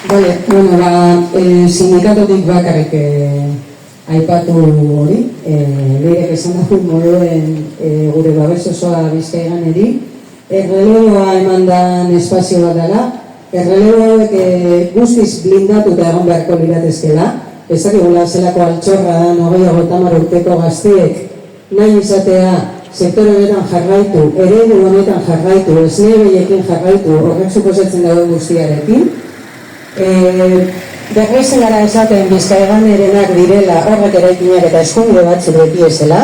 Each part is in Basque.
Vale, sindikatotik bakarrik aipatu hori, leirek esan dugu moduen gure babes osoa Bizkaiganeri, erreleboa eman dan espazio bat dela, errelebo hauek guztiz blindatuta egon beharko liratezkela, ezakigula zelako altxorra da 20-30 urteko gaztiek nahi izatea sektore honetan jarraitu, eredu honetan jarraitu, esne behiekin jarraitu, horrek suposatzen dagoen guztiarekin. Berrezen gara esaten Bizkaiganerenak direla horrek eraikinak eta eskubide batzuk bekiezela.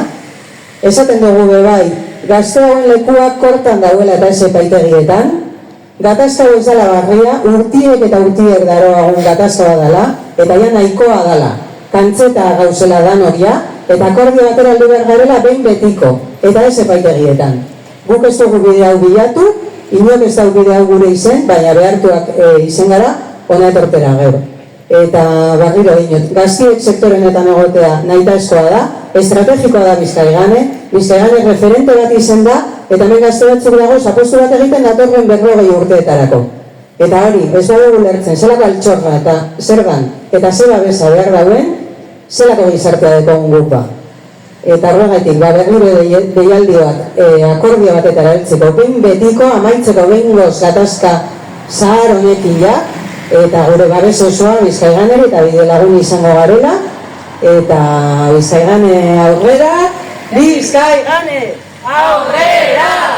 Esaten dugu bebai, gazte hauen lekuak kortan dauela eta ez epaitegietan. Gatazka bezala barria, urtiek eta urtiek daroagun gatazka bat dela, eta ja nahikoa dela. Kantzeta gauzela dan horia, eta akordio batera aldu behar garela behin betiko, eta ez epaitegietan. Guk ez dugu bide hau bilatu, inok ez dugu bide hau gure izen, baina behartuak izen gara, ona etortera gero. Eta barriro dinot, gaztiek sektorenetan egotea nahitaezkoa da, estrategikoa da Bizkaigane referente bat izen da, eta hemen gazte batzuk dago apostu bat egiten datorren 40 urteetarako. Eta hori, ez badugu lertzen, zelako altxorra eta zer dan, eta zela beza behar dauen, zelako gizartea dekogun guk ba. Eta horregaitik, berriro deialdi bat, akordio batetara heltzeko, behin betiko, amaitzeko behingoz gatazka zahar honekin ja, eta gure babes osoa Bizkaiganeri eta bide lagun izango garela, eta Bizkaigane aurrera, Bizkaigane aurrera!